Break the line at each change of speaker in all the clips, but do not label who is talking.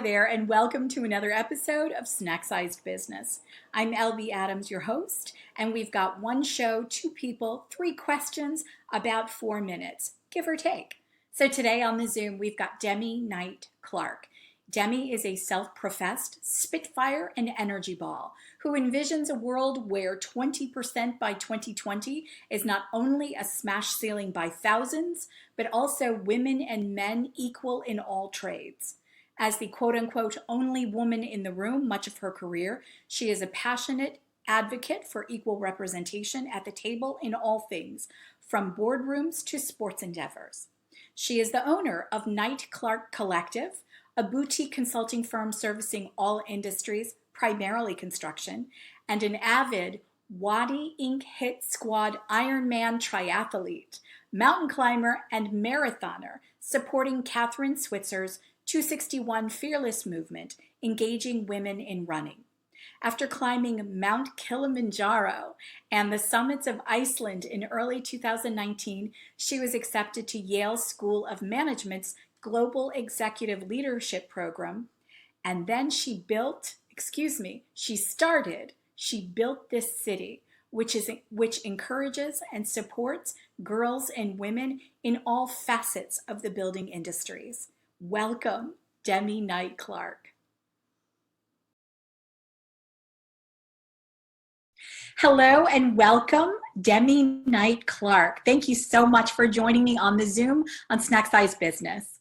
there, and welcome to another episode of Snack Sized Business. I'm LB Adams, your host, and we've got one show, two people, three questions, about 4 minutes, give or take. So today on the Zoom, we've got Demi Knight Clark. Demi is a self-professed Spitfire and energy ball who envisions a world where 20% by 2020 is not only a smash ceiling by thousands, but also women and men equal in all trades. As the quote-unquote only woman in the room much of her career, she is a passionate advocate for equal representation at the table in all things, from boardrooms to sports endeavors. She is the owner of Knight Clark Collective, a boutique consulting firm servicing all industries, primarily construction, and an avid Wadi Inc. Hit Squad Ironman triathlete, mountain climber, and marathoner, supporting Catherine Switzer's 261 Fearless movement, engaging women in running. After climbing Mount Kilimanjaro and the summits of Iceland in early 2019, she was accepted to Yale School of Management's Global Executive Leadership Program. And then she built this city, which encourages and supports girls and women in all facets of the building industries. Welcome, Demi Knight Clark. Hello and welcome, Demi Knight Clark. Thank you so much for joining me on the Zoom on Snack Size Business.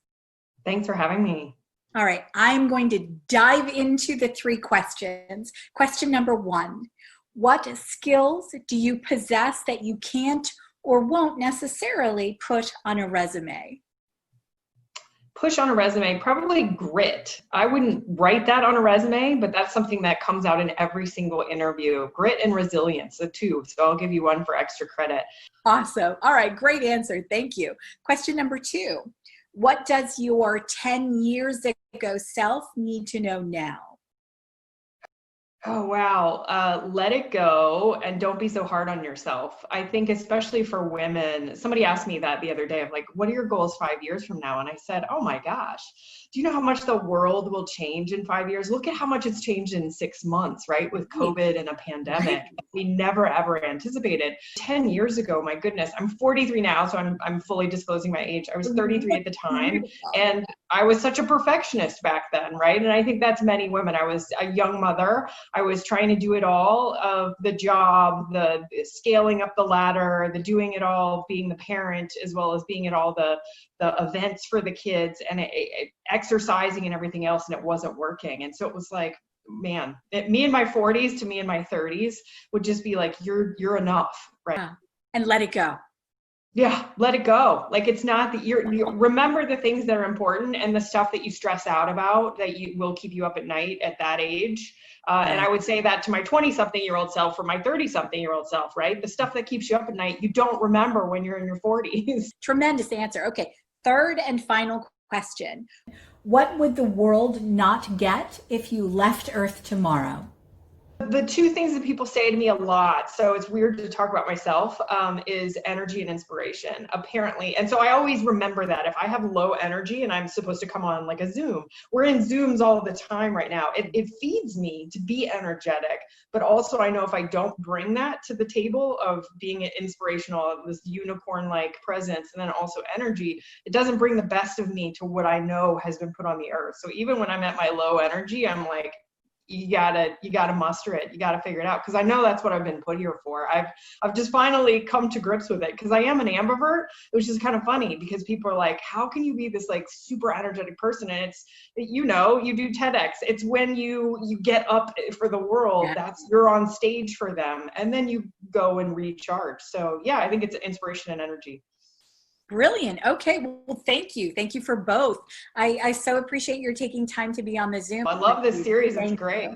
Thanks for having me.
All right, I'm going to dive into the three questions. Question number one, what skills do you possess that you can't or won't necessarily put on a resume?
Push on a resume, probably grit. I wouldn't write that on a resume, but that's something that comes out in every single interview. Grit and resilience, the two. So I'll give you one for extra credit.
Awesome. All right, great answer. Thank you. Question number two, what does your 10 years ago self need to know now?
Oh, wow. Let it go and don't be so hard on yourself. I think especially for women, somebody asked me that the other day of like, what are your goals 5 years from now? And I said, oh my gosh, do you know how much the world will change in 5 years? Look at how much it's changed in 6 months, right? With COVID and a pandemic, we never ever anticipated. 10 years ago, my goodness, I'm 43 now, so I'm fully disclosing my age. I was 33 at the time, and I was such a perfectionist back then, right? And I think that's many women. I was a young mother. I was trying to do it all of the job, the scaling up the ladder, the doing it all, being the parent, as well as being at all the events for the kids and exercising and everything else. And it wasn't working. And so it was like, man, me in my 40s to me in my 30s would just be like, you're enough, right?
And let it go.
Yeah, let it go. Like, it's not that you remember the things that are important and the stuff that you stress out about that you will keep you up at night at that age. And I would say that to my 20-something-year-old self or my 30-something-year-old self, right? The stuff that keeps you up at night, you don't remember when you're in your 40s.
Tremendous answer. Okay, third and final question. What would the world not get if you left Earth tomorrow?
The two things that people say to me a lot, so it's weird to talk about myself, is energy and inspiration, apparently. And so I always remember that if I have low energy and I'm supposed to come on like a Zoom, we're in Zooms all the time right now. It feeds me to be energetic, but also I know if I don't bring that to the table of being inspirational, this unicorn-like presence, and then also energy, it doesn't bring the best of me to what I know has been put on the earth. So even when I'm at my low energy, I'm like, you gotta muster it. You gotta figure it out. Cause I know that's what I've been put here for. I've just finally come to grips with it. Cause I am an ambivert, which is kind of funny because people are like, how can you be this like super energetic person? And it's, you do TEDx. It's when you get up for the world, you're on stage for them. And then you go and recharge. So yeah, I think it's inspiration and energy.
Brilliant. Okay. Well, thank you. Thank you for both. I so appreciate your taking time to be on the Zoom.
I love this series. It's great.